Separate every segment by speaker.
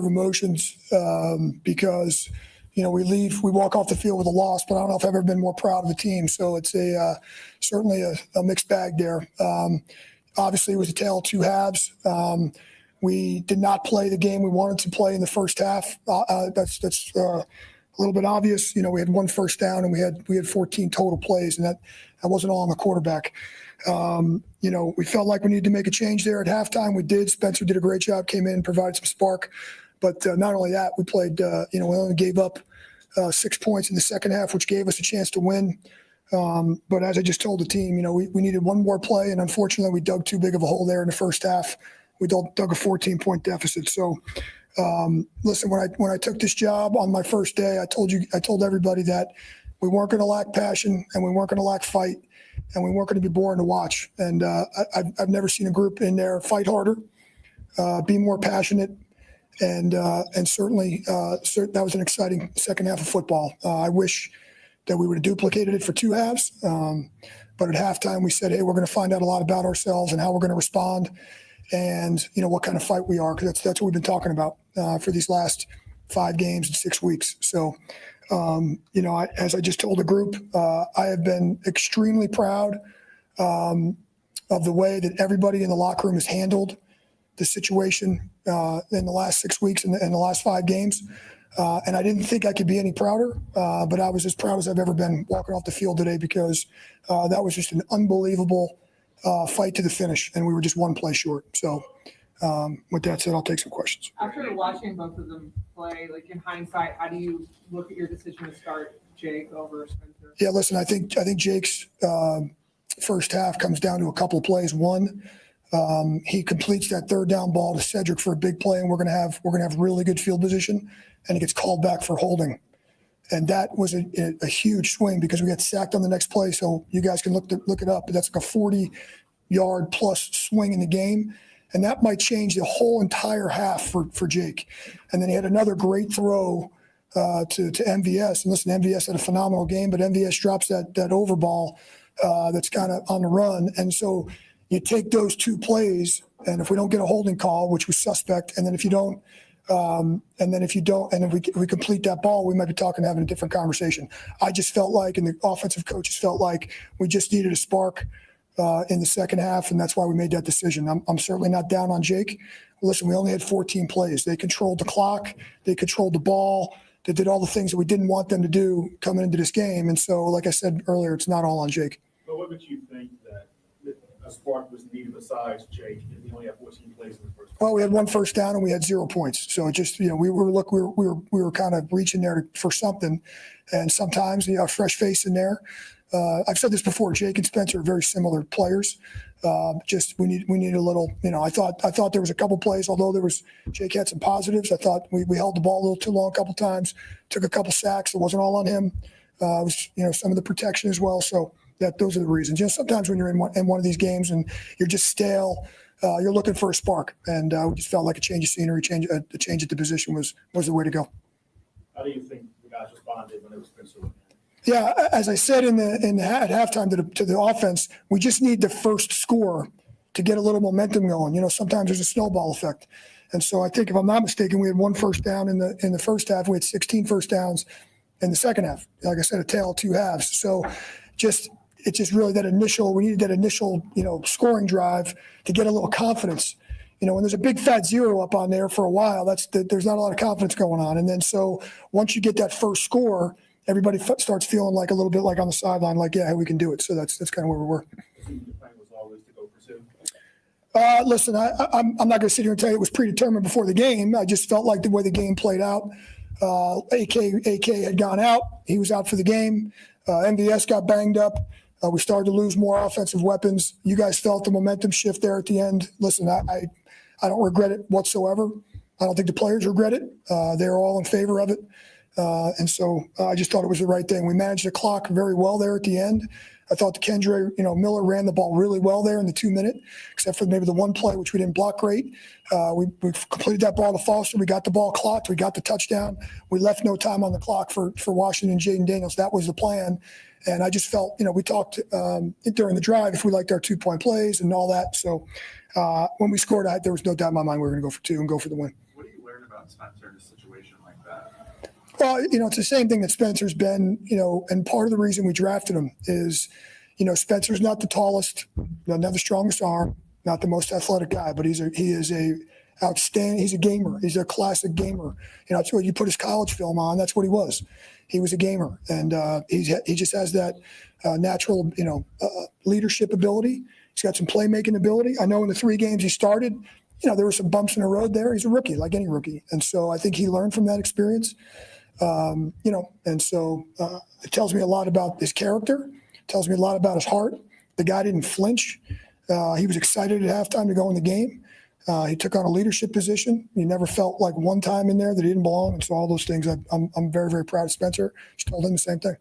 Speaker 1: emotions because we walk off the field with a loss, but I don't know if I've ever been more proud of the team. So it's certainly a mixed bag there. Obviously, it was a tale of two halves. We did not play the game we wanted to play in the first half. That's a little bit obvious. We had one first down and we had 14 total plays, and that wasn't all on the quarterback. We felt like we needed to make a change there at halftime. We did. Spencer did a great job, came in, provided some spark. But not only that, we played, we only gave up 6 points in the second half, which gave us a chance to win. But as I just told the team, we needed one more play, and unfortunately we dug too big of a hole there in the first half. We dug a 14-point deficit. So, listen, when I took this job on my first day, I told everybody that we weren't going to lack passion and we weren't going to lack fight and we weren't going to be boring to watch. And I've never seen a group in there fight harder, be more passionate, and certainly that was an exciting second half of football. I wish that we would have duplicated it for two halves. But at halftime, we said, hey, we're going to find out a lot about ourselves and how we're going to respond and, what kind of fight we are, because that's what we've been talking about for these last 5 games in 6 weeks. So, as I just told the group, I have been extremely proud of the way that everybody in the locker room has handled the situation in the last 6 weeks and the last 5 games. And I didn't think I could be any prouder, but I was as proud as I've ever been walking off the field today because that was just an unbelievable fight to the finish, and we were just one play short. So with that said, I'll take some questions.
Speaker 2: After watching both of them play, like in hindsight, how do you look at your decision to start Jake over Spencer?
Speaker 1: Yeah, listen, I think Jake's first half comes down to a couple of plays. One, he completes that third down ball to Cedric for a big play, and we're gonna have really good field position, and he gets called back for holding. And that was a huge swing because we got sacked on the next play. So you guys can look it up, but that's like a 40-yard plus swing in the game. And that might change the whole entire half for Jake. And then he had another great throw to MVS. And listen, MVS had a phenomenal game, but MVS drops that over ball that's kind of on the run. And so you take those 2 plays, and if we don't get a holding call, which was suspect, and then if we complete that ball, we might be having a different conversation. I just felt like, and the offensive coaches felt like, we just needed a spark in the second half, and that's why we made that decision. I'm certainly not down on Jake. Listen, we only had 14 plays. They controlled the clock. They controlled the ball. They did all the things that we didn't want them to do coming into this game. And so, like I said earlier, it's not all on Jake.
Speaker 3: But what would you think that a spark was needed besides Jake, and we only have 14 plays in the first?
Speaker 1: Well, we had one first down and we had 0 points. So it just, we were kind of reaching there for something. And sometimes, a fresh face in there. I've said this before. Jake and Spencer are very similar players. We need a little. I thought there was a couple plays. Although Jake had some positives. I thought we held the ball a little too long a couple times. Took a couple sacks. It wasn't all on him. It was some of the protection as well. So those are the reasons. Sometimes when you're in one of these games and you're just stale, you're looking for a spark. And we just felt like a change of scenery, a change at the position was the way to go.
Speaker 3: How do you think the guys responded when it was Spencer?
Speaker 1: Yeah, as I said at halftime to the offense, we just need the first score to get a little momentum going. Sometimes there's a snowball effect. And so I think, if I'm not mistaken, we had one first down in the first half. We had 16 first downs in the second half. Like I said, a tale of two halves. So it's just really we needed that initial, scoring drive to get a little confidence. When there's a big fat 0 up on there for a while, there's not a lot of confidence going on. And then so once you get that first score, everybody starts feeling like a little bit like on the sideline, like, yeah, we can do it. So that's kind of where we were.
Speaker 3: The plan was always to go pursue.
Speaker 1: Listen, I'm not going to sit here and tell you it was predetermined before the game. I just felt like the way the game played out. AK had gone out. He was out for the game. MVS got banged up. We started to lose more offensive weapons. You guys felt the momentum shift there at the end. Listen, I don't regret it whatsoever. I don't think the players regret it. They're all in favor of it. And so I just thought it was the right thing. We managed the clock very well there at the end. I thought the Kendre, Miller ran the ball really well there in the 2-minute, except for maybe the one play, which we didn't block great. We completed that ball to Foster. We got the ball clocked. We got the touchdown. We left no time on the clock for Washington and Jaden Daniels. That was the plan. And I just felt, we talked during the drive if we liked our 2-point plays and all that. So when we scored, there was no doubt in my mind we were going to go for 2 and go for the win.
Speaker 3: What do you learn about
Speaker 4: about Spencer in a situation like that?
Speaker 1: Well, it's the same thing that Spencer's been, and part of the reason we drafted him is, Spencer's not the tallest, not the strongest arm, not the most athletic guy, but he is a outstanding. He's a gamer. He's a classic gamer. That's what you put his college film on. That's what he was. He was a gamer, and he just has that natural, leadership ability. He's got some playmaking ability. I know in the 3 games he started, there were some bumps in the road there. He's a rookie, like any rookie, and so I think he learned from that experience. And so it tells me a lot about his character. It tells me a lot about his heart. The guy didn't flinch. He was excited at halftime to go in the game. He took on a leadership position. He never felt like one time in there that he didn't belong. And so all those things, I'm very, very proud of Spencer. Just told him the same thing.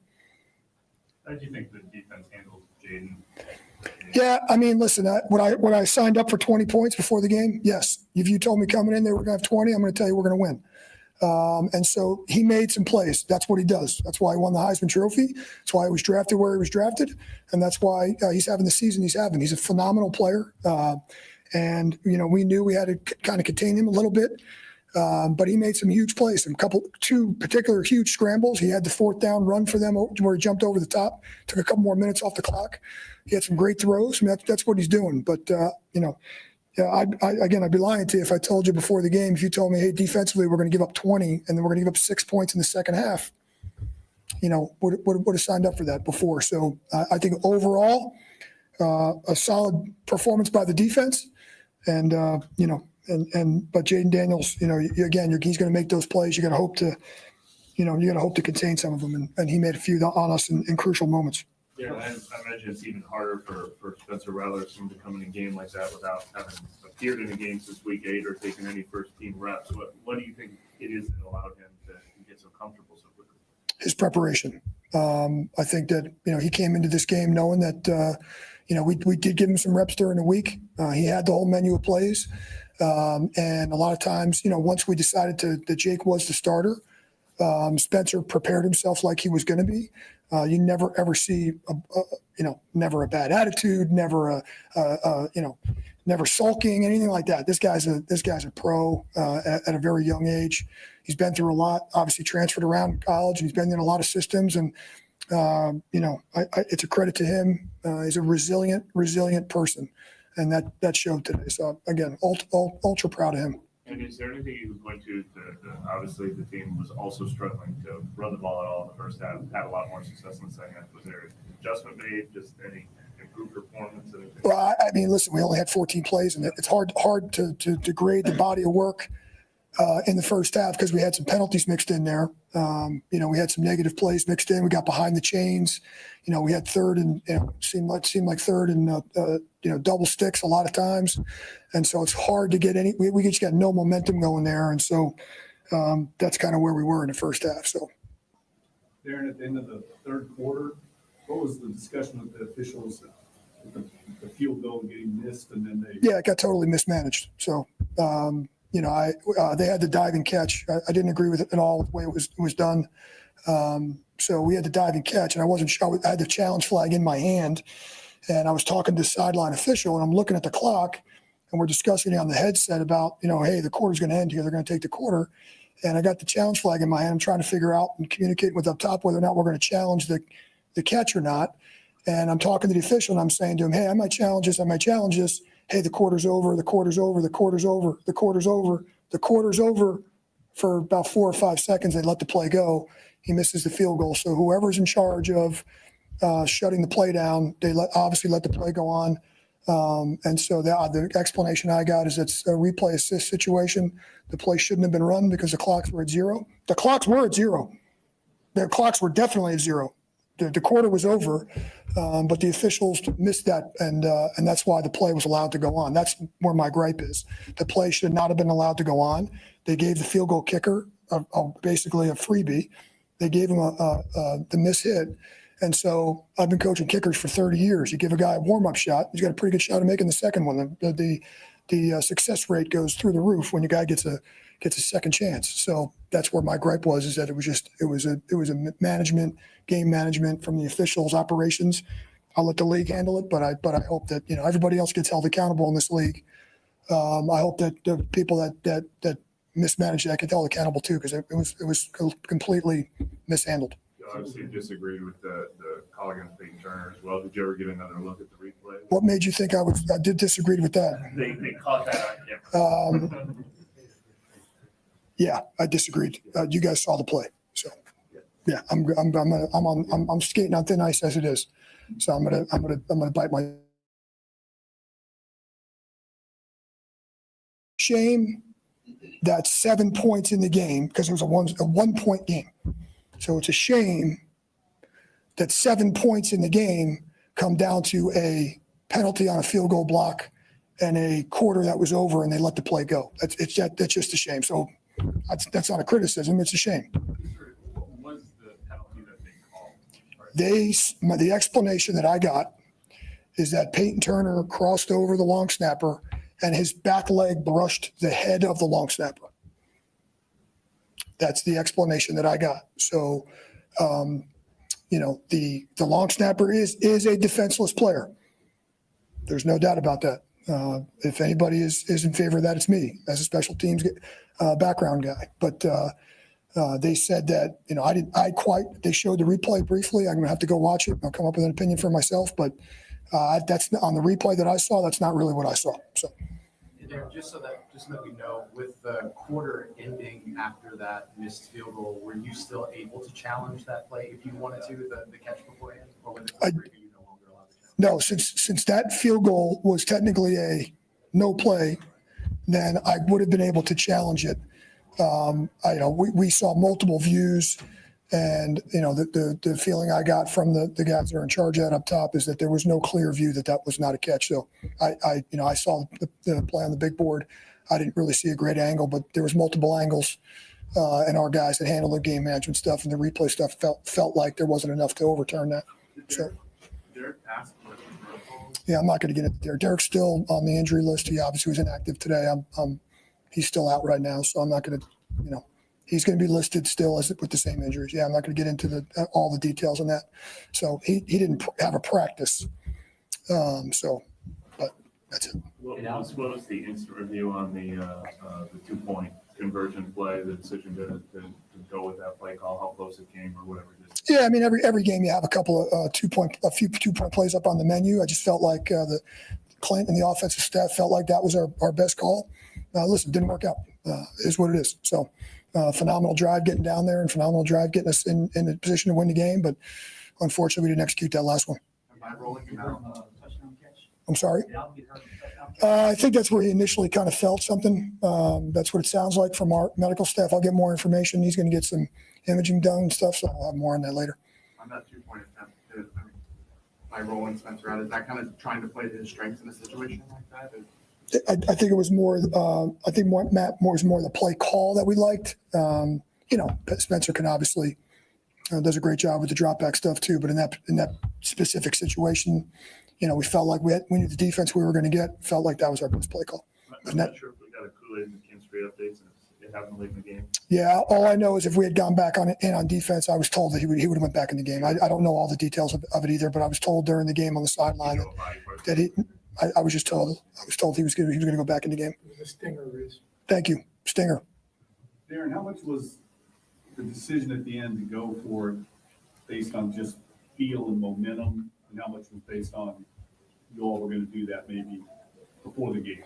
Speaker 4: How do you think the defense handled Jaden?
Speaker 1: Yeah, I mean, listen, when I signed up for 20 points before the game, yes. If you told me coming in they were going to have 20, I'm going to tell you we're going to win. And so he made some plays. That's what he does. That's why he won the Heisman Trophy. That's why he was drafted where he was drafted. And that's why he's having the season he's having. He's a phenomenal player. And we knew we had to kind of contain him a little bit. But he made some huge plays, two particular huge scrambles. He had the 4th down run for them where he jumped over the top, took a couple more minutes off the clock. He had some great throws. I mean, that's what he's doing. But, I'd be lying to you if I told you before the game, if you told me, hey, defensively, we're going to give up 20 and then we're going to give up 6 points in the second half, would have signed up for that before. So I think overall, a solid performance by the defense. And, but Jaden Daniels, he's going to make those plays. You got to hope to contain some of them. And he made a few on us in crucial moments.
Speaker 4: Yeah, I imagine it's even harder for Spencer Rattler to come in a game like that without having appeared in a game since week 8 or taken any first-team reps. What do you think it is that allowed him to get so comfortable so quickly? His preparation.
Speaker 1: I think that, he came into this game knowing that, we did give him some reps during the week. He had the whole menu of plays. And a lot of times, once we decided that Jake was the starter, Spencer prepared himself like he was going to be. You never ever see, never a bad attitude, never never sulking, anything like that. This guy's a pro at a very young age. He's been through a lot. Obviously, transferred around in college, and he's been in a lot of systems. And it's a credit to him. He's a resilient person, and that showed today. So again, ultra proud of him.
Speaker 4: And is there anything you would point to obviously the team was also struggling to run the ball at all in the first half, had a lot more success in the second half. Was there an adjustment made, just any improved performance? Anything?
Speaker 1: Well, I mean, listen, we only had 14 plays, and it's hard to grade the body of work in the first half because we had some penalties mixed in there. We had some negative plays mixed in. We got behind the chains. We had third and seemed like third and double sticks a lot of times, and so it's hard to get any. We just got no momentum going there, and so that's kind of where we were in the first half. So,
Speaker 3: Darren, at the end of the third quarter, what was the discussion with the officials? The field goal getting missed, and then
Speaker 1: it got totally mismanaged. So. They had the dive and catch. I didn't agree with it at all with the way it was done. So we had the dive and catch, and I wasn't sure. I had the challenge flag in my hand, and I was talking to the sideline official, and I'm looking at the clock, and we're discussing it on the headset about, hey, the quarter's going to end here. They're going to take the quarter. And I got the challenge flag in my hand. I'm trying to figure out and communicate with up top whether or not we're going to challenge the catch or not. And I'm talking to the official, and I'm saying to him, hey, I might challenge this. Hey, the quarter's over, the quarter's over, the quarter's over, the quarter's over, the quarter's over for about 4 or 5 seconds. They let the play go. He misses the field goal. So whoever's in charge of shutting the play down, they obviously let the play go on. And so the explanation I got is it's a replay assist situation. The play shouldn't have been run because the clocks were at 0. The clocks were at 0. The clocks were definitely at 0. The quarter was over, but the officials missed that, and that's why the play was allowed to go on. That's where my gripe is. The play should not have been allowed to go on. They gave the field goal kicker basically a freebie. They gave him the miss hit, and so I've been coaching kickers for 30 years. You give a guy a warm-up shot, he's got a pretty good shot of making the second one. The success rate goes through the roof when your guy gets a second chance. So that's where my gripe was, is that it was a game management from the officials, operations. I'll let the league handle it, but I hope that everybody else gets held accountable in this league. I hope that the people that mismanaged it, I can hold accountable too, because it was completely mishandled.
Speaker 4: You obviously disagreed with the call against Peyton Turner as well. Did you ever get another look at the replay?
Speaker 1: What made you think I did disagree with that?
Speaker 4: They caught that on camera.
Speaker 1: Yeah, I disagreed. You guys saw the play, so yeah, I'm skating on thin ice as it is. So I'm gonna bite my shame. That's 7 points in the game because it was a 1 point game. So it's a shame that 7 points in the game come down to a penalty on a field goal block and a quarter that was over and they let the play go. That's just a shame. So that's not a criticism. It's a shame.
Speaker 4: What was the penalty that they called?
Speaker 1: The explanation that I got is that Peyton Turner crossed over the long snapper and his back leg brushed the head of the long snapper. That's the explanation that I got. So, the long snapper is a defenseless player. There's no doubt about that. If anybody is in favor of that, it's me as a special teams background guy. But they said that, they showed the replay briefly. I'm going to have to go watch it. I'll come up with an opinion for myself. But that's on the replay that I saw. That's not really what I saw. So.
Speaker 5: Just so that we know, with the quarter ending after that missed field goal, were you still able to challenge that play if you wanted to, the catch beforehand, or when the you no longer allowed to challenge?
Speaker 1: No, since that field goal was technically a no play, then I would have been able to challenge it. We saw multiple views, and the feeling I got from the guys that are in charge of that up top is that there was no clear view that was not a catch. So I saw the play on the big board. I didn't really see a great angle, but there was multiple angles, and our guys that handled the game management stuff and the replay stuff felt like there wasn't enough to overturn that. So.
Speaker 4: Derek asked for the protocol.
Speaker 1: Yeah, I'm not going to get into there. Derek's still on the injury list. He obviously was inactive today. He's still out right now, so I'm not going to, he's going to be listed still with the same injuries. Yeah, I'm not going to get into all the details on that. So he didn't have a practice. But that's it.
Speaker 4: What was the instant review on the 2-point conversion play, the decision to go with that play call, how close it came or whatever it is?
Speaker 1: Yeah, I mean, every game you have a couple of a few 2-point plays up on the menu. I just felt like the Clint and the offensive staff felt like that was our best call. Listen, didn't work out. Is what it is. So phenomenal drive getting down there and phenomenal drive getting us in a position to win the game. But unfortunately, we didn't execute that last one.
Speaker 5: Am I rolling him out?
Speaker 1: I'm sorry. I think that's where he initially kind of felt something. That's what it sounds like from our medical staff. I'll get more information. He's going to get some imaging done and stuff, so I'll have more on that later.
Speaker 5: On that 2-point attempt, by rolling Spencer out, is that kind of trying to play to his strengths in a situation like that?
Speaker 1: I think it was more. Matt was more the play call that we liked. Spencer can obviously does a great job with the drop back stuff too. But in that specific situation, we felt like we knew the defense we were going to get. Felt like that was our best play call.
Speaker 4: I'm not sure if we got a Kool-Aid and chemistry updates. It happened late in the game.
Speaker 1: Yeah, all I know is if we had gone back on defense, I was told that he would have went back in the game. I don't know all the details of it either, but I was told during the game on the sideline that he. I was just told. I was told he was going to go back in the game.
Speaker 6: It was a stinger, Riz.
Speaker 1: Thank you, stinger.
Speaker 3: Darren, how much was the decision at the end to go for it based on just feel and momentum, and how much was based on you all were going to do that maybe before the game?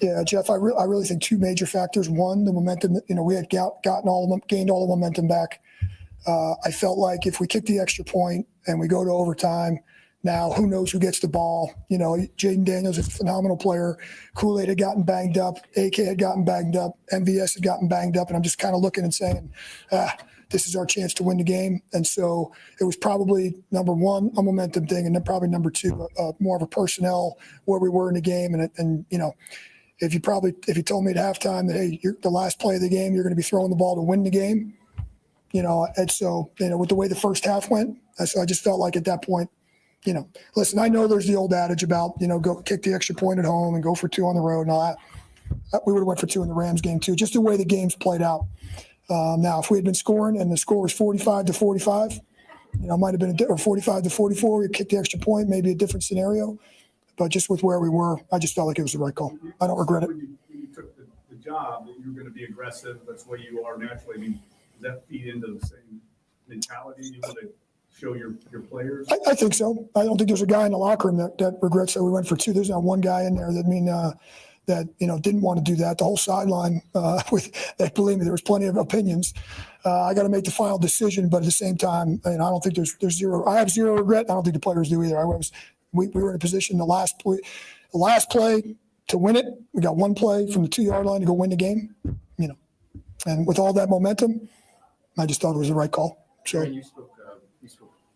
Speaker 1: Yeah, Jeff, I really think two major factors. One, the momentum. We had gained all the momentum back. I felt like if we kick the extra point and we go to overtime. Now, who knows who gets the ball? Jaden Daniels is a phenomenal player. Kool-Aid had gotten banged up. AK had gotten banged up. MVS had gotten banged up. And I'm just kind of looking and saying, this is our chance to win the game. And so it was probably, number one, a momentum thing. And then probably number two, more of a personnel where we were in the game. And if you told me at halftime that, hey, the last play of the game, you're going to be throwing the ball to win the game, and so, with the way the first half went, so I just felt like at that point, listen, I know there's the old adage about, go kick the extra point at home and go for 2 on the road and all that. We would have went for 2 in the Rams game too, just the way the game's played out. Now, if we had been scoring and the score was 45-45, it might have been or 45-44, we kicked the extra point, maybe a different scenario. But just with where we were, I just felt like it was the right call. I don't regret it.
Speaker 3: When you took the job, that you're going to be aggressive. That's the way you are naturally. I mean, does that feed into the same mentality you want to show your players?
Speaker 1: I think so. I don't think there's a guy in the locker room that regrets that we went for two. There's not one guy in there that didn't want to do that. The whole sideline, believe me, there was plenty of opinions. I got to make the final decision, but at the same time, I don't think there's zero. I have zero regret. I don't think the players do either. We were in a position the last play to win it. We got one play from the 2-yard line to go win the game. And with all that momentum, I just thought it was the right call. So
Speaker 5: you spoke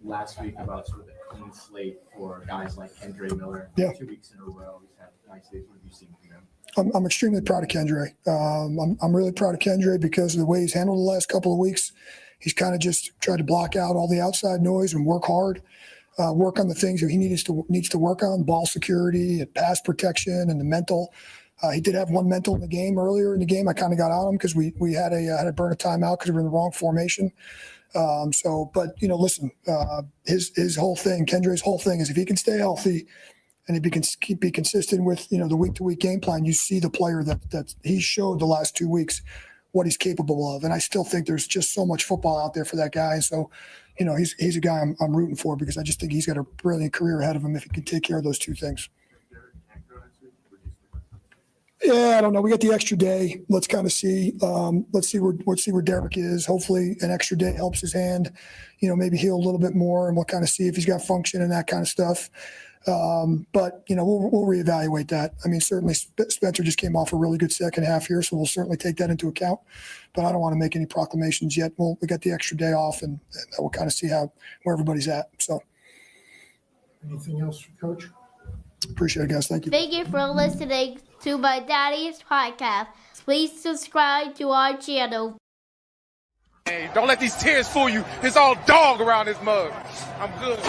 Speaker 5: last week about sort of the clean slate for guys like Kendre Miller.
Speaker 1: Yeah.
Speaker 5: 2 weeks in a row, he's had nice days. What have you seen from him?
Speaker 1: I'm extremely proud of Kendre. I'm really proud of Kendre because of the way he's handled the last couple of weeks. He's kind of just tried to block out all the outside noise and work hard, work on the things that he needs to work on: ball security, and pass protection, and the mental. He did have one mental in the game earlier in the game. I kind of got on him because we had to burn a timeout because we were in the wrong formation. But listen, his whole thing, Kendre's whole thing is if he can stay healthy and if he can be consistent with, the week-to-week game plan, you see the player that he showed the last 2 weeks what he's capable of. And I still think there's just so much football out there for that guy. So, he's a guy I'm rooting for because I just think he's got a brilliant career ahead of him if he can take care of those two things. Yeah, I don't know. We got the extra day. Let's kind of see. Let's see where Derek is. Hopefully, an extra day helps his hand. Maybe heal a little bit more, and we'll kind of see if he's got function and that kind of stuff. But we'll reevaluate that. I mean, certainly Spencer just came off a really good second half here, so we'll certainly take that into account. But I don't want to make any proclamations yet. We got the extra day off, and we'll kind of see where everybody's at. So,
Speaker 6: anything else, Coach?
Speaker 1: Appreciate it, guys. Thank you.
Speaker 7: Thank you for listening to my daddy's podcast. Please subscribe to our channel.
Speaker 8: Hey, don't let these tears fool you. It's all dog around this mug. I'm good.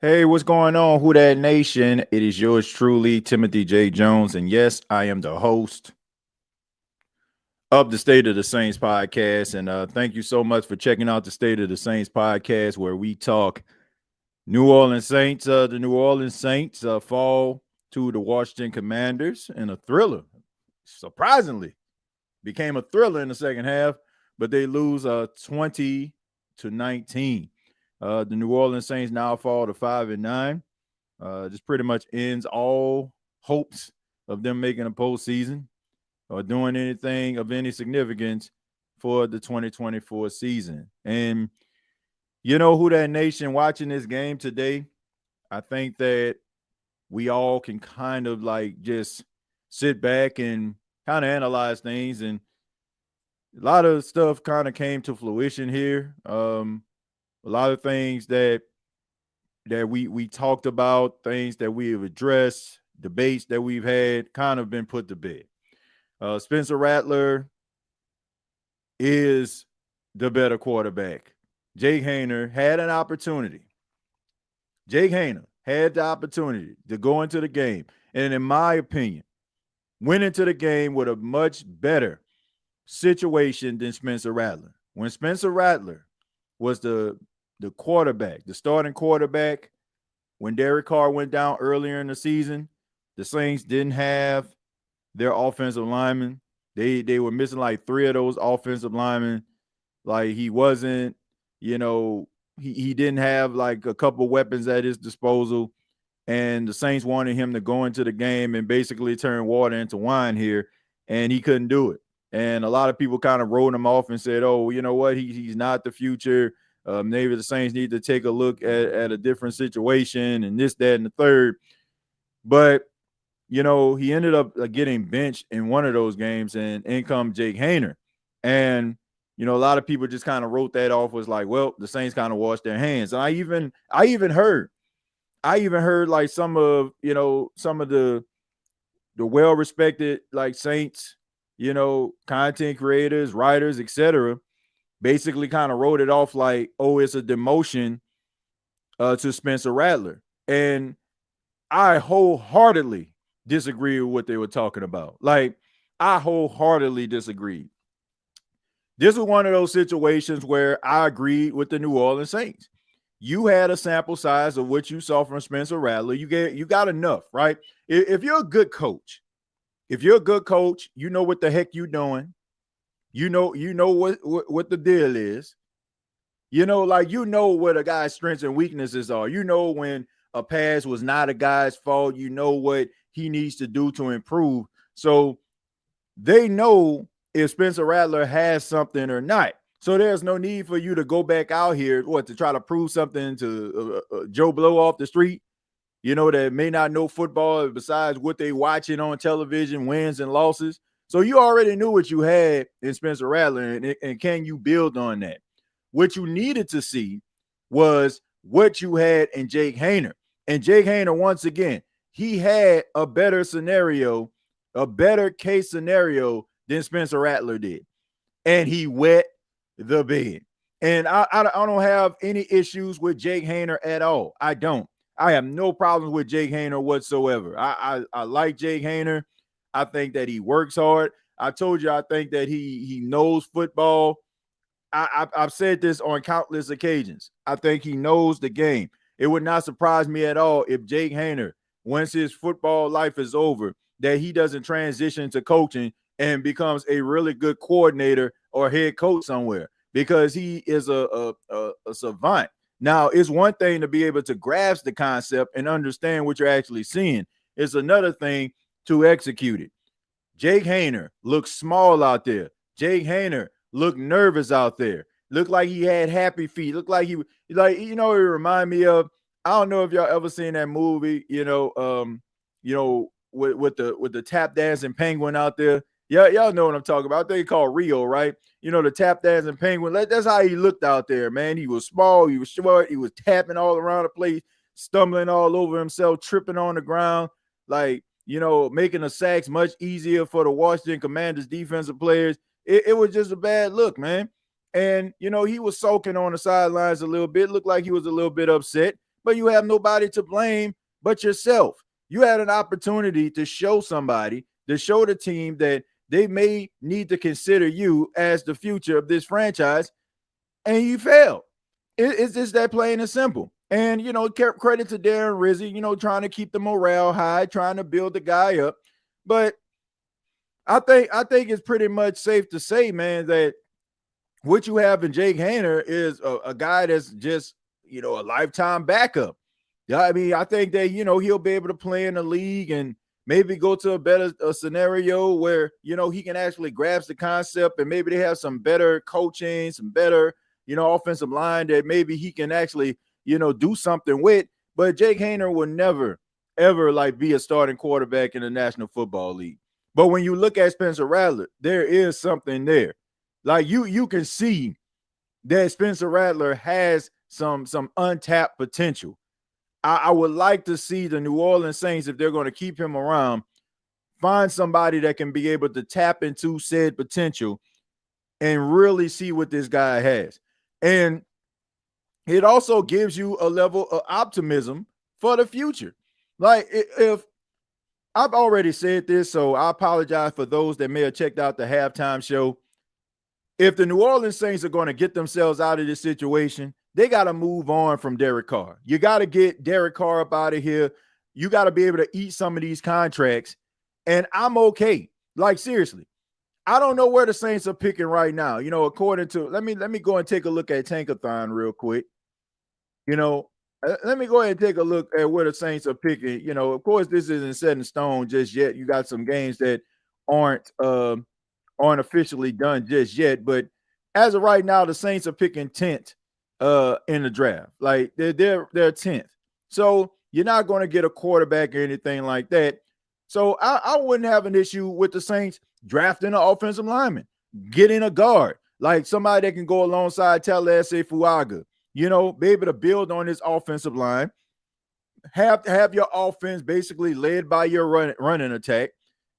Speaker 9: Hey, what's going on, Who Dat Nation? It is yours truly, Timothy J. Jones, and yes, I am the host of the State of the Saints podcast, and thank you so much for checking out the State of the Saints podcast, where we talk New Orleans Saints. The New Orleans Saints fall to the Washington Commanders in a thriller. Surprisingly, became a thriller in the second half, but they lose 20-19. The New Orleans Saints now fall to 5-9. This pretty much ends all hopes of them making a postseason or doing anything of any significance for the 2024 season. And Who Dat Nation, watching this game today, I think that we all can kind of just sit back and kind of analyze things. And a lot of stuff kind of came to fruition here. A lot of things that we talked about, things that we have addressed, debates that we've had, kind of been put to bed. Spencer Rattler is the better quarterback. Jake Haener had an opportunity. Jake Haener had the opportunity to go into the game, and in my opinion, went into the game with a much better situation than Spencer Rattler. When Spencer Rattler was the quarterback, the starting quarterback, when Derek Carr went down earlier in the season, the Saints didn't have their offensive linemen. They were missing like 3 of those offensive linemen. Like he wasn't, he didn't have like a couple weapons at his disposal. And the Saints wanted him to go into the game and basically turn water into wine here, and he couldn't do it. And a lot of people kind of wrote him off and said, oh, you know what, he's not the future. Maybe the Saints need to take a look at a different situation and this, that, and the third. But, he ended up getting benched in one of those games, and in come Jake Haener. And a lot of people just kind of wrote that off, was like, well, the Saints kind of washed their hands. And I even heard like some of the well-respected like Saints, content creators, writers, etc., basically kind of wrote it off like, oh, it's a demotion to Spencer Rattler. And I wholeheartedly disagree with what they were talking about. Like, I wholeheartedly disagree. This was one of those situations where I agreed with the New Orleans Saints. You had a sample size of what you saw from Spencer Rattler. You got enough, right? If you're a good coach, you know what the heck you're doing. You know what the deal is. What a guy's strengths and weaknesses are. You know when a pass was not a guy's fault. You know what he needs to do to improve. So they know if Spencer Rattler has something or not. So there's no need for you to go back out here, to try to prove something to Joe Blow off the street, that may not know football besides what they watching on television, wins and losses. So you already knew what you had in Spencer Rattler, and can you build on that? What you needed to see was what you had in Jake Haener. And Jake Haener, once again, he had a better scenario, a better case scenario than Spencer Rattler did. And he wet the bed. And I don't have any issues with Jake Haener at all. I don't. I have no problems with Jake Haener whatsoever. I like Jake Haener. I think that he works hard. I told you I think that he knows football. I've said this on countless occasions. I think he knows the game. It would not surprise me at all if Jake Haener, once his football life is over, that he doesn't transition to coaching and becomes a really good coordinator or head coach somewhere, because he is a savant. Now, it's one thing to be able to grasp the concept and understand what you're actually seeing. It's another thing to execute it. Jake Haener looked small out there. Jake Haener looked nervous out there. Looked like he had happy feet. Looked like it remind me of, I don't know if y'all ever seen that movie, with the tap dancing penguin out there. Yeah, y'all know what I'm talking about. I think he called Rio, right? The tap dancing penguin. That's how he looked out there, man. He was small, he was short, he was tapping all around the place, stumbling all over himself, tripping on the ground, making the sacks much easier for the Washington Commanders defensive players. It was just a bad look, man. And, he was sulking on the sidelines a little bit. Looked like he was a little bit upset, but you have nobody to blame but yourself. You had an opportunity to show somebody, to show the team that they may need to consider you as the future of this franchise, and you failed. It's just that plain and simple. And, credit to Darren Rizzi, trying to keep the morale high, trying to build the guy up. But I think it's pretty much safe to say, man, that what you have in Jake Haener is a guy that's just, a lifetime backup. Yeah, I mean, I think that, he'll be able to play in the league and maybe go to a better scenario where, he can actually grasp the concept, and maybe they have some better coaching, some better, offensive line that maybe he can actually, do something with. But Jake Haener will never, ever be a starting quarterback in the National Football League. But when you look at Spencer Rattler, there is something there. Like you can see that Spencer Rattler has some untapped potential. I would like to see the New Orleans Saints, if they're going to keep him around, find somebody that can be able to tap into said potential and really see what this guy has. And it also gives you a level of optimism for the future. Like, if I've already said this, so I apologize for those that may have checked out the halftime show. If the New Orleans Saints are going to get themselves out of this situation, they got to move on from Derek Carr. You got to get Derek Carr up out of here. You got to be able to eat some of these contracts. And I'm okay. Like, seriously, I don't know where the Saints are picking right now. According to, let me go and take a look at Tankathon real quick. Let me go ahead and take a look at where the Saints are picking. Of course, this isn't set in stone just yet. You got some games that aren't officially done just yet. But as of right now, the Saints are picking 10th in the draft. Like, they're 10th. So you're not going to get a quarterback or anything like that. So I wouldn't have an issue with the Saints drafting an offensive lineman, getting a guard. like somebody that can go alongside Talese Fuaga, you know, be able to build on this offensive line, have your offense basically led by your running attack,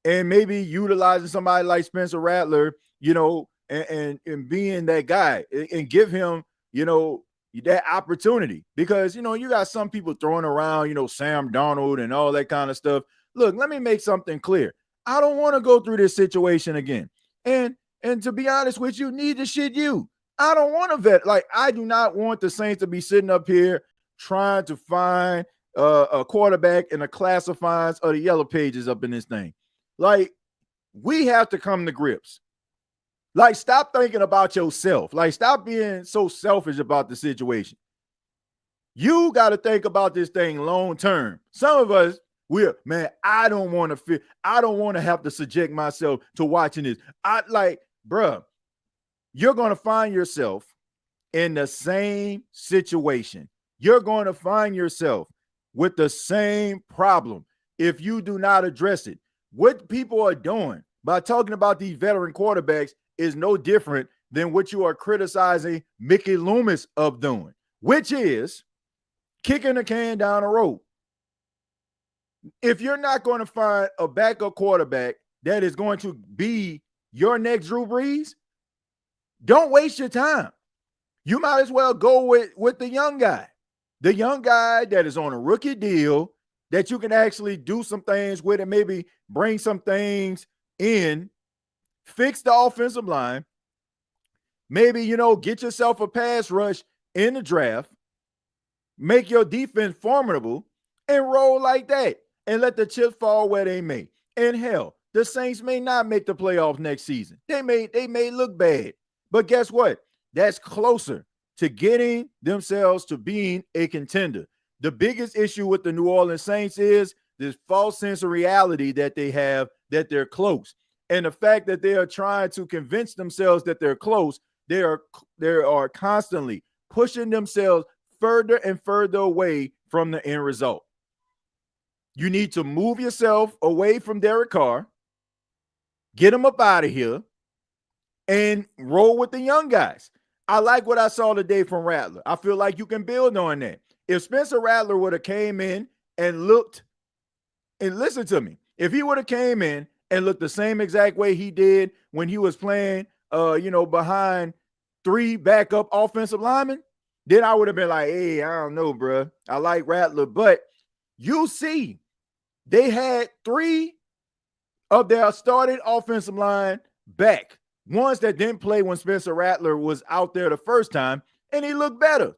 Speaker 9: and maybe utilizing somebody like Spencer Rattler, you know, and being that guy and give him, you know, that opportunity. Because, you know, you got some people throwing around, you know, Sam Darnold and all that kind of stuff. Look, let me make something clear. I don't want to go through this situation again. And to be honest with you, need to shit you. I don't want to vet. Like, I do not want the Saints to be sitting up here trying to find a quarterback in the classifieds or the yellow pages up in this thing. Like, we have to come to grips. Like, stop thinking about yourself. Like, stop being so selfish about the situation. You got to think about this thing long term. Some of us, I don't want to have to subject myself to watching this. Bruh, you're going to find yourself in the same situation. You're going to find yourself with the same problem if you do not address it. What people are doing by talking about these veteran quarterbacks is no different than what you are criticizing Mickey Loomis of doing, which is kicking the can down the road. If you're not going to find a backup quarterback that is going to be your next Drew Brees, don't waste your time. You might as well go with the young guy. The young guy that is on a rookie deal that you can actually do some things with and maybe bring some things in, fix the offensive line, maybe, you know, get yourself a pass rush in the draft, make your defense formidable, and roll like that, and let the chips fall where they may. And hell, the Saints may not make the playoffs next season. They may look bad, but guess what? That's closer to getting themselves to being a contender. The biggest issue with the New Orleans Saints is this false sense of reality that they have that they're close. And the fact that they are trying to convince themselves that they're close, they are constantly pushing themselves further and further away from the end result. You need to move yourself away from Derek Carr, get him up out of here, and roll with the young guys. I like what I saw today from Rattler. I feel like you can build on that. If Spencer Rattler would have came in and looked, and listen to me, if he would have came in and looked the same exact way he did when he was playing, behind three backup offensive linemen, then I would have been like, hey, I don't know, bro. I like Rattler, but you see, they had three of their starting offensive line back, ones that didn't play when Spencer Rattler was out there the first time, and he looked better.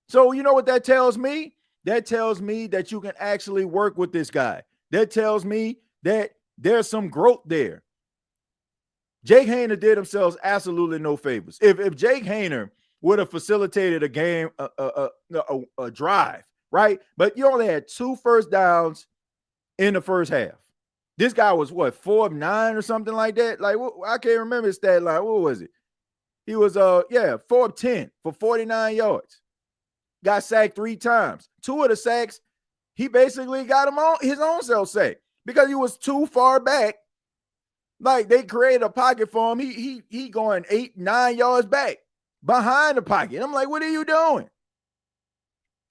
Speaker 9: So you know what that tells me? That tells me that you can actually work with this guy. That tells me that there's some growth there. Jake Haener did themselves absolutely no favors. If Jake Haener would have facilitated a game, a drive, right? But you only had 2 first downs in the first half. This guy was 4 of 9 or something like that. Like, I can't remember his stat line. What was it? He was 4 of 10 for 49 yards. Got sacked 3 times. 2 of the sacks, he basically got him on his own self sack because he was too far back. Like, they created a pocket for him. He going 8-9 yards back behind the pocket. I'm like, what are you doing?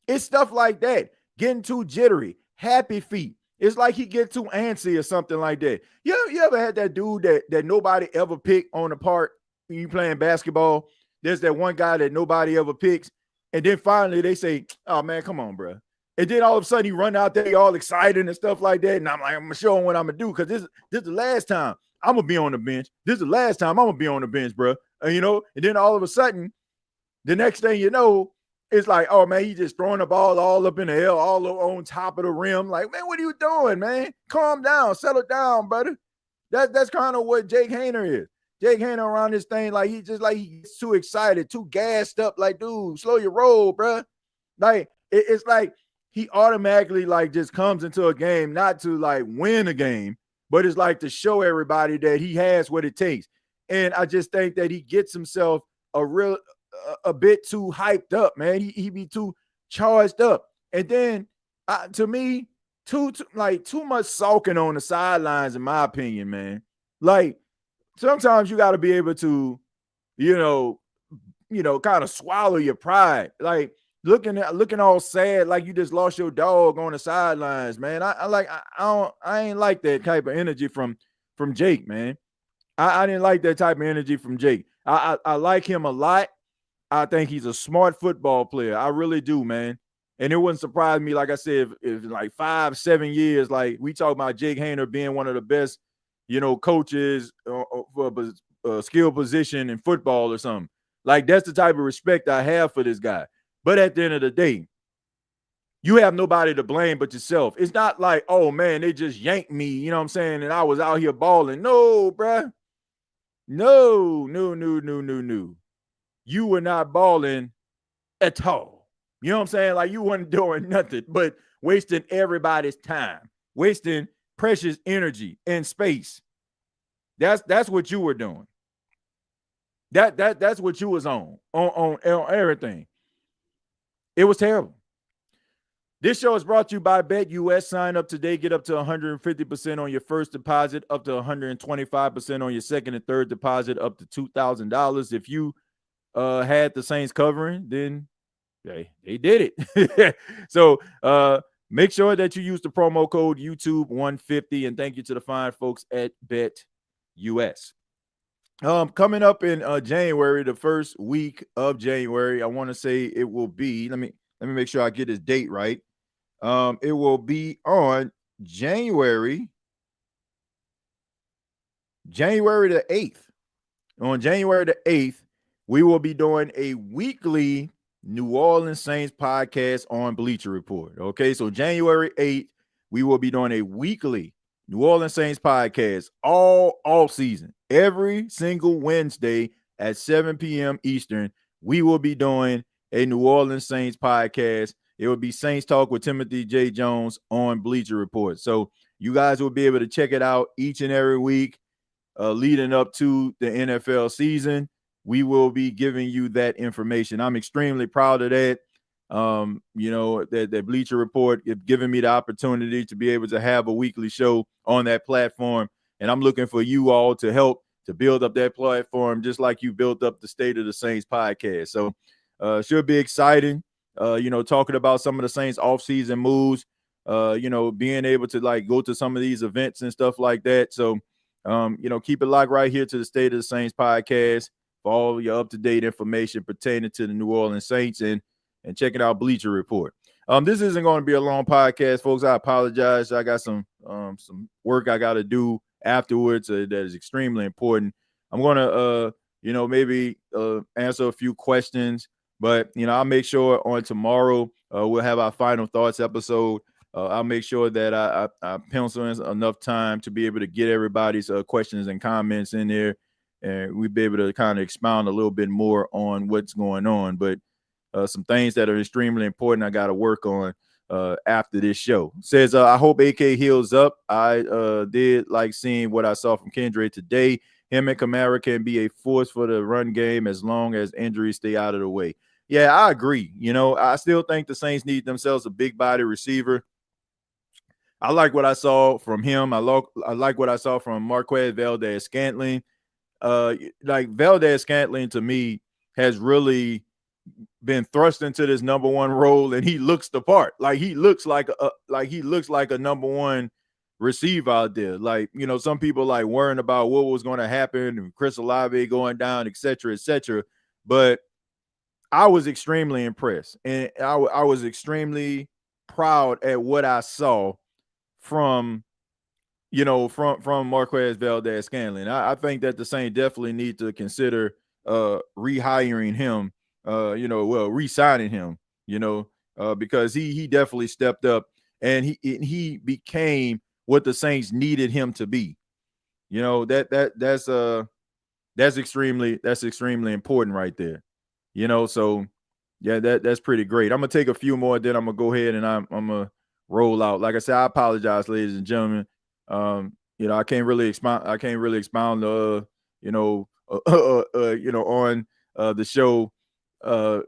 Speaker 9: It's stuff like that. Getting too jittery, happy feet. It's like he gets too antsy or something like that. You ever had that dude that nobody ever picked on the part when you playing basketball? There's that one guy that nobody ever picks. And then finally they say, oh, man, come on, bro. And then all of a sudden he run out there all excited and stuff like that. And I'm like, I'm going to show him what I'm going to do because this is the last time I'm going to be on the bench. This is the last time I'm going to be on the bench, bro. And then all of a sudden, the next thing you know, it's like, oh, man, he's just throwing the ball all up in the air, all on top of the rim. Like, man, what are you doing, man? Calm down. Settle down, brother. That's kind of what Jake Haener is. Jake Haener around this thing, like, he gets too excited, too gassed up. Like, dude, slow your roll, bro. Like, it's like he automatically, like, just comes into a game not to, like, win a game, but it's like to show everybody that he has what it takes. And I just think that he gets himself a bit too hyped up, man. He be too charged up. And then to me, too much sulking on the sidelines, in my opinion, man. Like, sometimes you got to be able to kind of swallow your pride. Like looking all sad, like you just lost your dog on the sidelines, man. I ain't like that type of energy from Jake, man. I didn't like that type of energy from Jake. I like him a lot. I think he's a smart football player. I really do, man. And it wouldn't surprise me, like I said, if like 5-7 years, like we talk about Jake Haener being one of the best, coaches for a skill position in football or something. Like that's the type of respect I have for this guy. But at the end of the day, you have nobody to blame but yourself. It's not like, oh man, they just yanked me, you know what I'm saying? And I was out here balling. No, bruh. No. You were not balling at all. You know what I'm saying? Like you weren't doing nothing but wasting everybody's time, wasting precious energy and space. That's what you were doing. That's what you was on everything. It was terrible. This show is brought to you by BetUS. Sign up today. Get up to 150% on your first deposit, up to 125% on your second and third deposit, up to $2,000. If you had the Saints covering, then they did it. So make sure that you use the promo code YouTube150. And thank you to the fine folks at BetUS. Coming up in January, the first week of January, I want to say it will be, let me make sure I get this date right. It will be on January the 8th. On January the 8th, we will be doing a weekly New Orleans Saints podcast on Bleacher Report. Okay, so January 8th, we will be doing a weekly New Orleans Saints podcast all season. Every single Wednesday at 7 p.m. Eastern, we will be doing a New Orleans Saints podcast. It will be Saints Talk with Timothy J. Jones on Bleacher Report. So you guys will be able to check it out each and every week leading up to the NFL season. We will be giving you that information. I'm extremely proud of that. That Bleacher Report has given me the opportunity to be able to have a weekly show on that platform. And I'm looking for you all to help to build up that platform, just like you built up the State of the Saints podcast. So should be exciting. Talking about some of the Saints offseason moves, being able to like go to some of these events and stuff like that. So, keep it locked right here to the State of the Saints podcast for all your up-to-date information pertaining to the New Orleans Saints and checking out Bleacher Report. This isn't going to be a long podcast, folks. I apologize. I got some work I got to do afterwards that is extremely important. I'm going to, maybe answer a few questions. But, I'll make sure on tomorrow we'll have our final thoughts episode. I'll make sure that I pencil in enough time to be able to get everybody's questions and comments in there. And we'll be able to kind of expound a little bit more on what's going on. But some things that are extremely important I got to work on after this show. Says, I hope AK heals up. I did like seeing what I saw from Kendrick today. Him and Kamara can be a force for the run game as long as injuries stay out of the way. Yeah, I agree. I still think the Saints need themselves a big body receiver. I like what I saw from him. I like what I saw from Marquez Valdes-Scantling. Like Valdes-Scantling to me has really been thrust into this number one role, and he looks the part. Like he looks like a number one receiver out there. Like, some people like worrying about what was going to happen and Chris Olave going down, et cetera, but I was extremely impressed, and I was extremely proud at what I saw from Marquez Valdes-Scantling. I think that the Saints definitely need to consider rehiring him, re-signing him, because he definitely stepped up and he became what the Saints needed him to be. That's extremely important right there. So yeah, that's pretty great. I'm gonna take a few more, then I'm gonna go ahead and I'm gonna roll out. Like I said, I apologize, ladies and gentlemen. I can't really expound on the show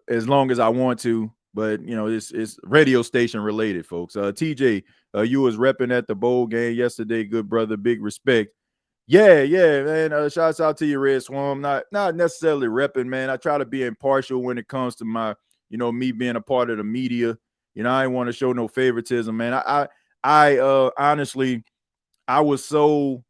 Speaker 9: as long as I want to, but it's radio station related, folks. TJ, you was repping at the bowl game yesterday, good brother, big respect. Yeah, man. Shouts out to you, Red Swarm. Not necessarily repping, man. I try to be impartial when it comes to my, me being a part of the media. I ain't want to show no favoritism, man. I honestly, I was so,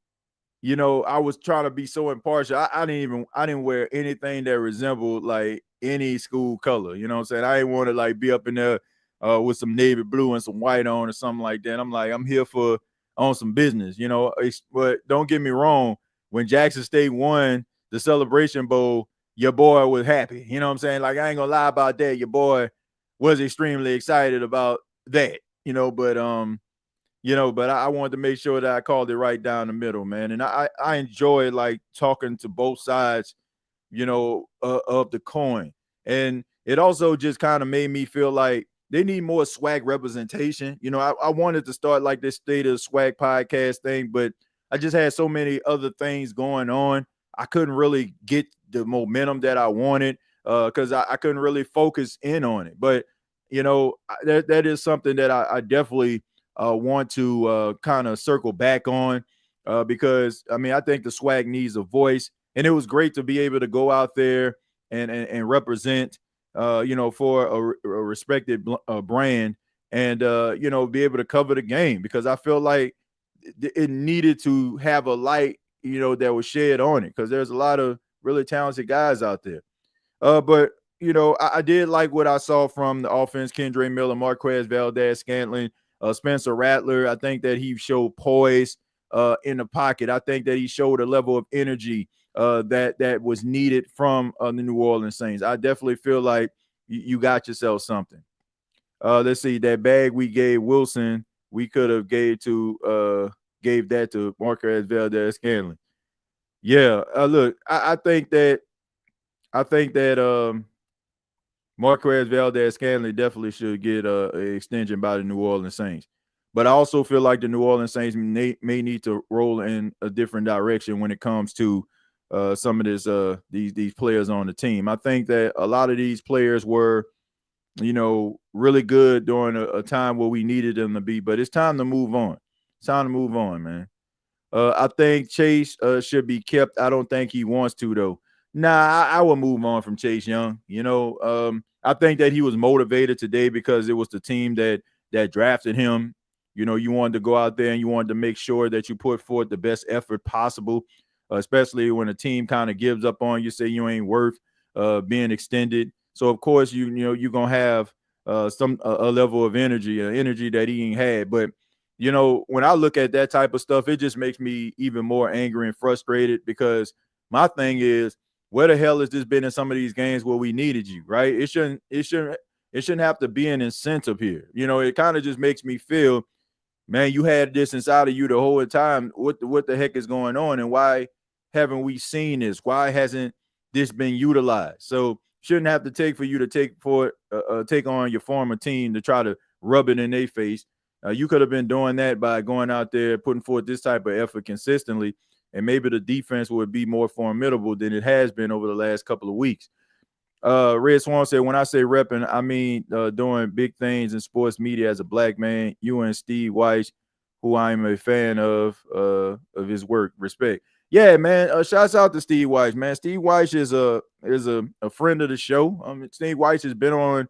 Speaker 9: I was trying to be so impartial. I didn't wear anything that resembled like any school color. You know what I'm saying? I didn't want to like be up in there with some navy blue and some white on or something like that. I'm like, I'm here for on some business, but don't get me wrong. When Jackson State won the Celebration Bowl, your boy was happy. You know what I'm saying? Like, I ain't gonna lie about that. Your boy was extremely excited about that, but I wanted to make sure that I called it right down the middle, man. And I enjoy like talking to both sides, of the coin. And it also just kind of made me feel like they need more swag representation. I wanted to start like this State of Swag podcast thing, but I just had so many other things going on. I couldn't really get the momentum that I wanted because I couldn't really focus in on it. But, that is something that I definitely want to kind of circle back on because, I think the swag needs a voice. And it was great to be able to go out there and represent, for a respected brand and, be able to cover the game because I feel like it needed to have a light, that was shed on it because there's a lot of really talented guys out there. But I did like what I saw from the offense. Kendre Miller, Marquez Valdez-Scantling, Spencer Rattler. I think that he showed poise in the pocket. I think that he showed a level of energy that was needed from the New Orleans Saints. I definitely feel like you got yourself something. Let's see, that bag we gave Wilson, we could have gave that to Marquez Valdez-Scantling. Yeah, look, I think that Marquez Valdez-Scantling definitely should get an extension by the New Orleans Saints. But I also feel like the New Orleans Saints may need to roll in a different direction when it comes to some of these players on the team. I think that a lot of these players were, really good during a time where we needed them to be. But it's time to move on. It's time to move on, man. I think Chase should be kept. I don't think he wants to, though. Nah, I will move on from Chase Young. I think that he was motivated today because it was the team that drafted him. You wanted to go out there and you wanted to make sure that you put forth the best effort possible, especially when a team kind of gives up on you, say you ain't worth being extended. So of course you're gonna have a level of energy that he ain't had. But when I look at that type of stuff, it just makes me even more angry and frustrated because my thing is, where the hell has this been in some of these games where we needed you, right? It shouldn't have to be an incentive here. It kind of just makes me feel, man, you had this inside of you the whole time. What the heck is going on? And why haven't we seen this? Why hasn't this been utilized? So shouldn't have to take on your former team to try to rub it in their face. You could have been doing that by going out there, putting forth this type of effort consistently, and maybe the defense would be more formidable than it has been over the last couple of weeks. Red Swan said, when I say repping, I mean doing big things in sports media as a black man. You and Steve Weiss, who I'm a fan of his work. Respect. Yeah, man. Shouts out to Steve Weiss, man. Steve Weiss is a friend of the show. Steve Weiss has been on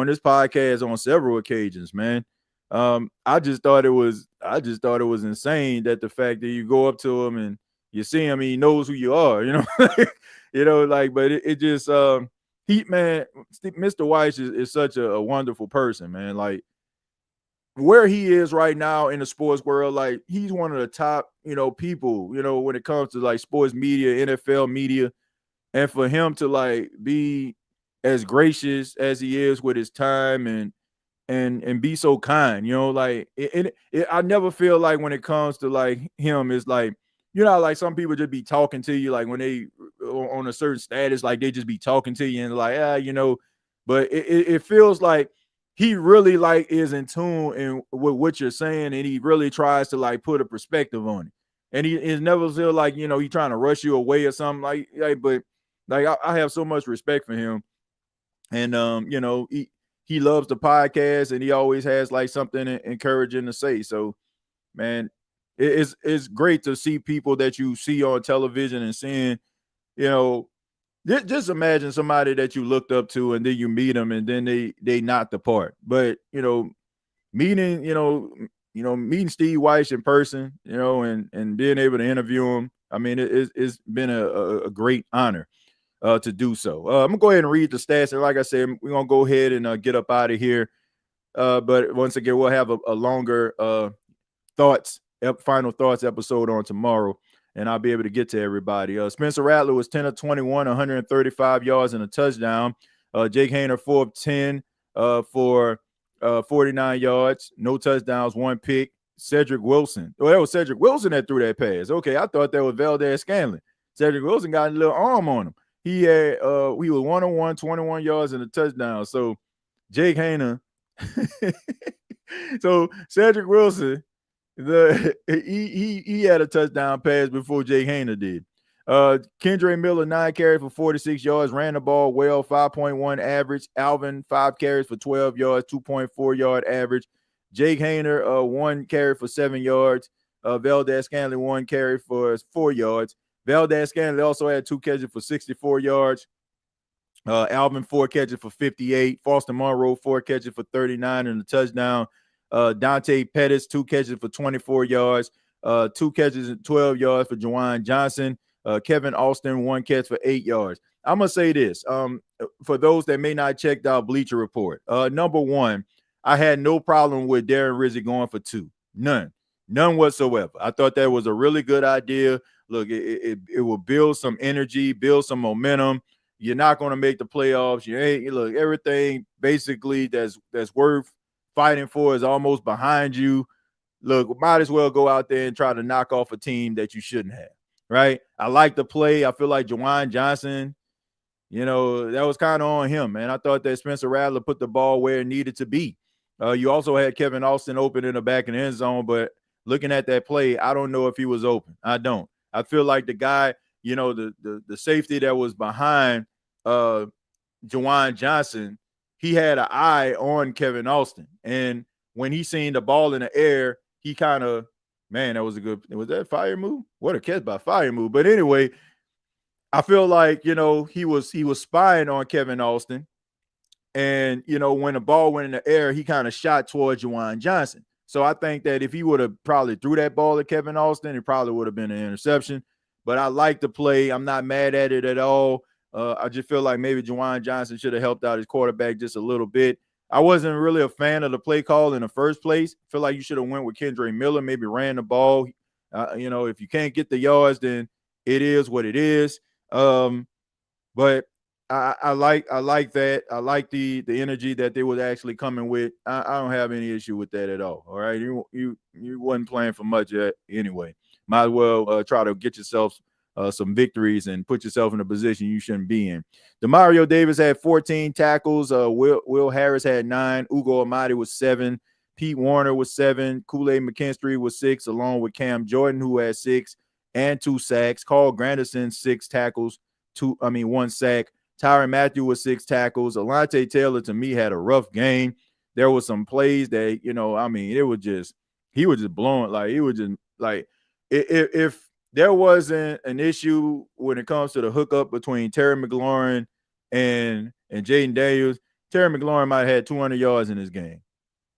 Speaker 9: this podcast on several occasions, man. I just thought it was insane that the fact that you go up to him and you see him, he knows who you are, but it just Mr. Weiss is such a wonderful person, man. Like where he is right now in the sports world, like he's one of the top, people, when it comes to like sports media, NFL media, and for him to like be as gracious as he is with his time and be so kind, like I never feel like when it comes to like him, it's like, like some people just be talking to you, like when they on a certain status, like they just be talking to you and like, but it feels like he really like is in tune and with what you're saying. And he really tries to like put a perspective on it. And he never feel like, he trying to rush you away or something but like, I have so much respect for him. And, he loves the podcast and he always has like something encouraging to say. So, man, it's great to see people that you see on television and seeing, just imagine somebody that you looked up to and then you meet them and then they not depart. But meeting meeting Steve Weiss in person, and being able to interview him. I mean, it's been a great honor to do so. I'm gonna go ahead and read the stats, and like I said, we're gonna go ahead and get up out of here. But once again, we'll have a longer final thoughts episode on tomorrow, and I'll be able to get to everybody. Spencer Rattler was 10 of 21, 135 yards and a touchdown. Jake Haener 4 of 10 for 49 yards, no touchdowns, 1 pick. Cedric Wilson. Well, that was Cedric Wilson that threw that pass. Okay, I thought that was Valdez Scanlon. Cedric Wilson got a little arm on him. He was 1-on-1, 21 yards and a touchdown. So Jake Haener. So Cedric Wilson, he had a touchdown pass before Jake Haener did. Kendre Miller, 9 carries for 46 yards, ran the ball well, 5.1 average. Alvin, 5 carries for 12 yards, 2.4 yard average. Jake Haener, 1 carry for 7 yards. Valdez Scanlon, 1 carry for 4 yards. Valdez Scanlon also had 2 catches for 64 yards. Alvin, 4 catches for 58. Foster Monroe, 4 catches for 39 and a touchdown. Dante Pettis, 2 catches for 24 yards. 2 catches and 12 yards for Juwan Johnson. Kevin Austin, 1 catch for 8 yards. I'm going to say this. For those that may not check out Bleacher Report, number one, I had no problem with Darren Rizzi going for 2. None whatsoever. I thought that was a really good idea. Look, it will build some energy, build some momentum. You're not going to make the playoffs. Look, everything basically that's worth fighting for is almost behind you. Look, might as well go out there and try to knock off a team that you shouldn't have, right? I like the play. I feel like Juwan Johnson, that was kind of on him, man. I thought that Spencer Rattler put the ball where it needed to be. You also had Kevin Austin open in the back of the end zone, but looking at that play, I don't know if he was open. I don't. I feel like the guy, the safety that was behind Juwan Johnson, he had an eye on Kevin Austin. And when he seen the ball in the air, he kind of, man, was that fire move? What a catch by fire move. But anyway, I feel like, he was spying on Kevin Austin. And, when the ball went in the air, he kind of shot towards Juwan Johnson. So I think that if he would have probably threw that ball at Kevin Austin, it probably would have been an interception. But I like the play. I'm not mad at it at all. I just feel like maybe Juwan Johnson should have helped out his quarterback just a little bit. I wasn't really a fan of the play call in the first place. I feel like you should have went with Kendre Miller, maybe ran the ball. If you can't get the yards, then it is what it is. But I like that. I like the energy that they was actually coming with. I don't have any issue with that at all. All right, you wasn't playing for much anyway. Might as well try to get yourself some victories and put yourself in a position you shouldn't be in. Demario Davis had 14 tackles. Will Harris had 9. Ugo Amadi was 7. Pete Warner was 7. Kool-Aid McKinstry was 6, along with Cam Jordan, who had 6 and 2 sacks. Carl Granderson, 6 tackles, 1 sack. Tyrann Mathieu was 6 tackles. Alontae Taylor, to me, had a rough game. There was some plays that, it was just, he was just blowing. Like, it was just like, if there wasn't an issue when it comes to the hookup between Terry McLaurin and Jaden Daniels, Terry McLaurin might have had 200 yards in this game.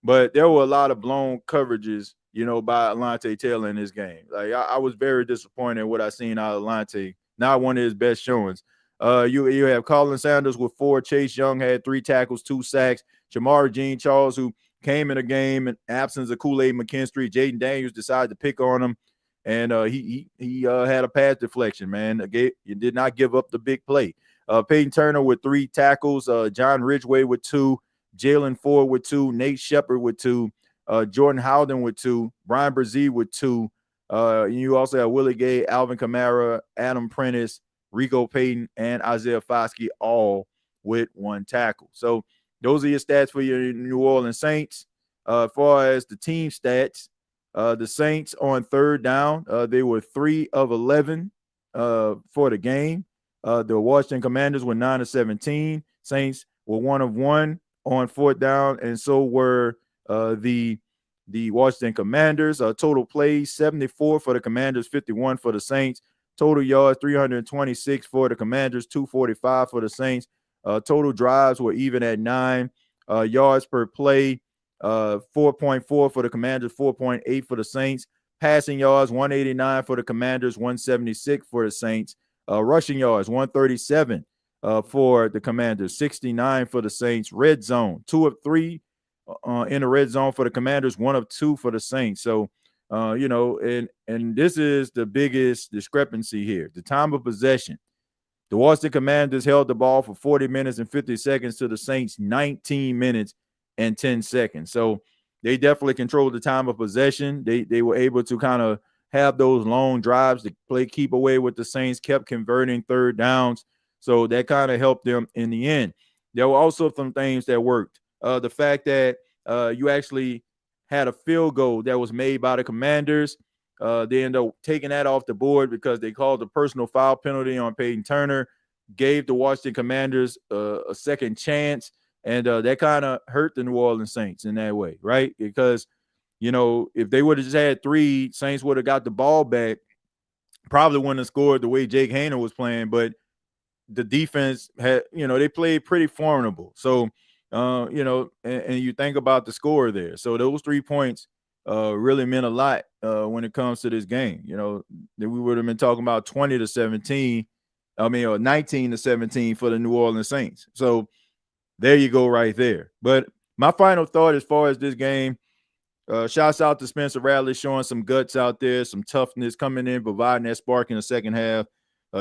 Speaker 9: But there were a lot of blown coverages, by Alontae Taylor in this game. Like, I was very disappointed in what I seen out of Alontae. Not one of his best showings. You have Colin Sanders with 4. Chase Young had 3 tackles, 2 sacks. Jamar Jean-Charles, who came in the game in absence of Kool-Aid McKinstry. Jaden Daniels decided to pick on him. And he had a pass deflection, man. You did not give up the big play. Peyton Turner with 3 tackles. John Ridgway with 2. Jalen Ford with 2. Nate Shepard with 2. Jordan Howden with 2. Brian Brzee with 2. You also have Willie Gay, Alvin Kamara, Adam Prentice, Rico Payton, and Isaiah Foskey, all with 1 tackle. So those are your stats for your New Orleans Saints. As far as the team stats, the Saints on third down, they were 3 of 11 for the game. The Washington Commanders were 9 of 17. Saints were 1 of 1 on fourth down, and so were the the Washington Commanders. Total plays 74 for the Commanders, 51 for the Saints. Total yards 326 for the Commanders, 245 for the Saints. Total drives were even at 9. Yards per play 4.4 for the Commanders, 4.8 for the Saints. Passing yards 189 for the Commanders, 176 for the Saints. Rushing yards 137 for the Commanders, 69 for the Saints. Red zone 2 of 3 in the red zone for the Commanders, 1 of 2 for the Saints. So and this is the biggest discrepancy here. The time of possession. The Washington Commanders held the ball for 40 minutes and 50 seconds to the Saints 19 minutes and 10 seconds. So they definitely controlled the time of possession. They were able to kind of have those long drives to keep away with the Saints, kept converting third downs. So that kind of helped them in the end. There were also some things that worked. The fact that you actually had a field goal that was made by the Commanders. They ended up taking that off the board because they called a personal foul penalty on Peyton Turner, gave the Washington Commanders a second chance, and that kind of hurt the New Orleans Saints in that way, right? Because, if they would have just had 3, Saints would have got the ball back, probably wouldn't have scored the way Jake Haener was playing, but the defense had, they played pretty formidable. So, and you think about the score there. So those 3 points really meant a lot when it comes to this game. That we would have been talking about 20-17, or 19-17 for the New Orleans Saints. So there you go right there. But my final thought as far as this game, shouts out to Spencer Rattler showing some guts out there, some toughness coming in, providing that spark in the second half.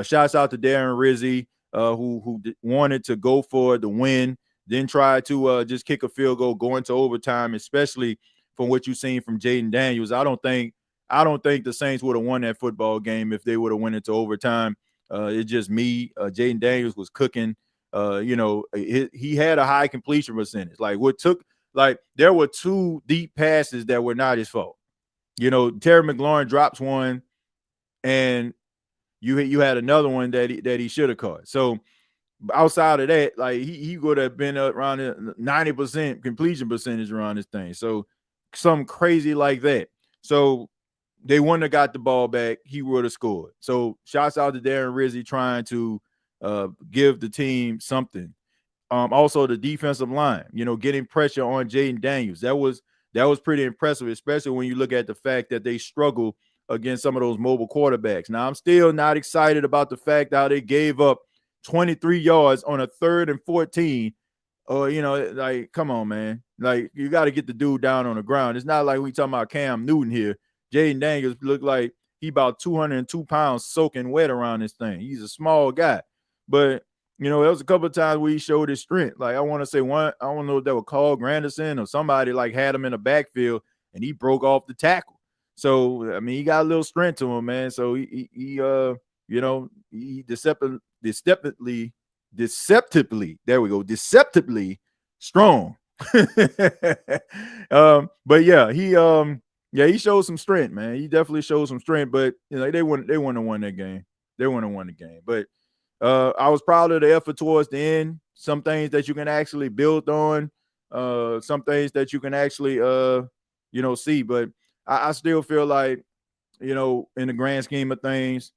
Speaker 9: Shouts out to Darren Rizzi, who wanted to go for the win, then try to just kick a field goal, go into overtime, especially from what you've seen from Jaden Daniels. I don't think the Saints would have won that football game if they would have went into overtime. It's just me. Jaden Daniels was cooking. He had a high completion percentage. There were 2 deep passes that were not his fault. Terry McLaurin drops one, and you had another one that he should have caught. So outside of that, he would have been around 90% completion percentage around this thing. So something crazy like that. So they wouldn't have got the ball back. He would have scored. So shouts out to Darren Rizzi trying to give the team something. Also the defensive line, getting pressure on Jaden Daniels. That was pretty impressive, especially when you look at the fact that they struggle against some of those mobile quarterbacks. Now, I'm still not excited about the fact that they gave up 23 yards on a 3rd and 14. Come on, man. You got to get the dude down on the ground. It's not like we talking about Cam Newton here. Jaden Daniels looked like he about 202 pounds soaking wet around this thing. He's a small guy. But, there was a couple of times where he showed his strength. I want to say one, I don't know if that was Carl Granderson or somebody had him in the backfield and he broke off the tackle. So, he got a little strength to him, man. So he deceptively, there we go, deceptively strong. But yeah, he showed some strength, man. He definitely showed some strength, but they wouldn't have won that game. They wouldn't have won the game. But I was proud of the effort towards the end. Some things that you can actually build on, some things that you can actually see. But I still feel like, in the grand scheme of things,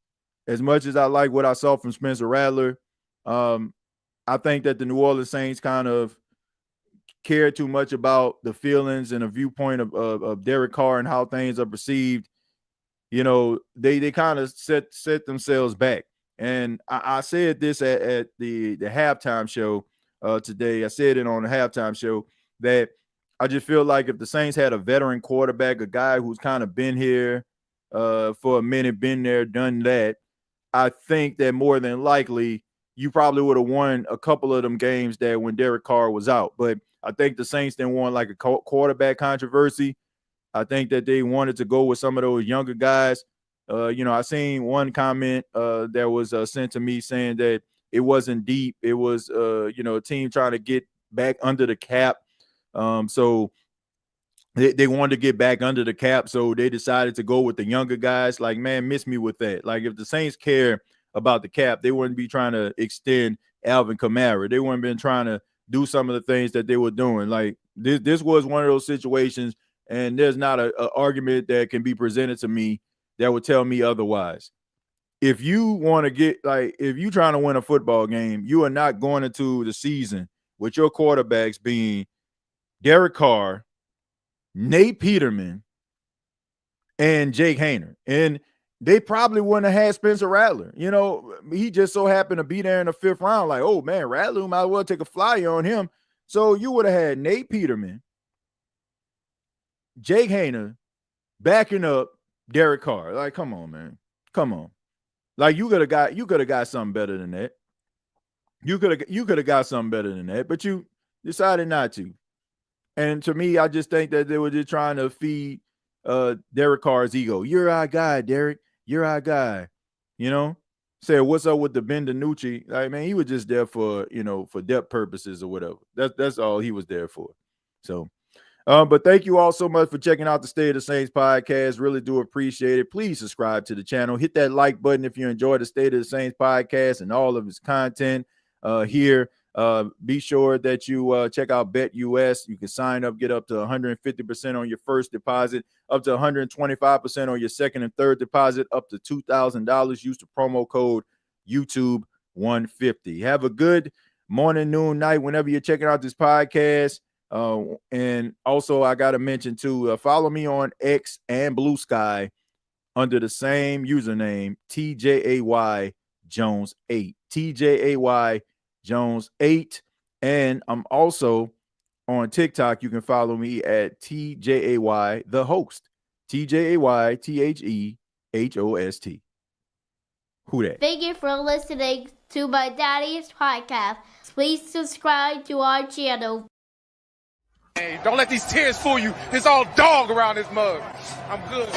Speaker 9: as much as I like what I saw from Spencer Rattler, I think that the New Orleans Saints kind of care too much about the feelings and a viewpoint of Derek Carr and how things are perceived. They kind of set themselves back. And I said this at the halftime show today. I said it on the halftime show that I just feel like if the Saints had a veteran quarterback, a guy who's kind of been here for a minute, been there, done that, I think that more than likely you probably would have won a couple of them games there when Derek Carr was out. But I think the Saints didn't want a quarterback controversy. I think that they wanted to go with some of those younger guys. I seen one comment that was sent to me saying that it wasn't deep. It was, a team trying to get back under the cap. So they wanted to get back under the cap. So they decided to go with the younger guys. Man, miss me with that. If the Saints care about the cap, they wouldn't be trying to extend Alvin Kamara. They wouldn't been trying to do some of the things that they were doing. This was one of those situations And there's not a argument that can be presented to me that would tell me otherwise. If you want to if you're trying to win a football game, you are not going into the season with your quarterbacks being Derek Carr, Nate Peterman, and Jake Haener. And they probably wouldn't have had Spencer Rattler. You know, he just so happened to be there in the 5th round. Like, oh, man, Rattler might as well take a flyer on him. So you would have had Nate Peterman, Jake Haener backing up Derek Carr. Like, come on, man. Come on. Like, you could have got something better than that. You could have got something better than that, but you decided not to. And to me, I just think that they were just trying to feed Derek Carr's ego. You're our guy, Derek. You're our guy. You know? Said, what's up with the Ben DiNucci? Like, man, he was just there for, for depth purposes or whatever. That's all he was there for. So, but thank you all so much for checking out the State of the Saints podcast. Really do appreciate it. Please subscribe to the channel. Hit that like button if you enjoy the State of the Saints podcast and all of its content here. Be sure that you check out BETUS. You can sign up, get up to 150% on your first deposit, up to 125% on your second and third deposit, up to $2,000. Use the promo code YouTube150. Have a good morning, noon, night, whenever you're checking out this podcast. And also, I got to mention too, follow me on X and Blue Sky under the same username, TJAY Jones 8. TJAY Jones 8. And I'm also on TikTok. You can follow me at TJAY the host. TJAY THEHOST. Who that?
Speaker 7: Thank you for listening to my daddy's podcast. Please subscribe to our channel.
Speaker 8: Hey, don't let these tears fool you. It's all dog around this mug. I'm good.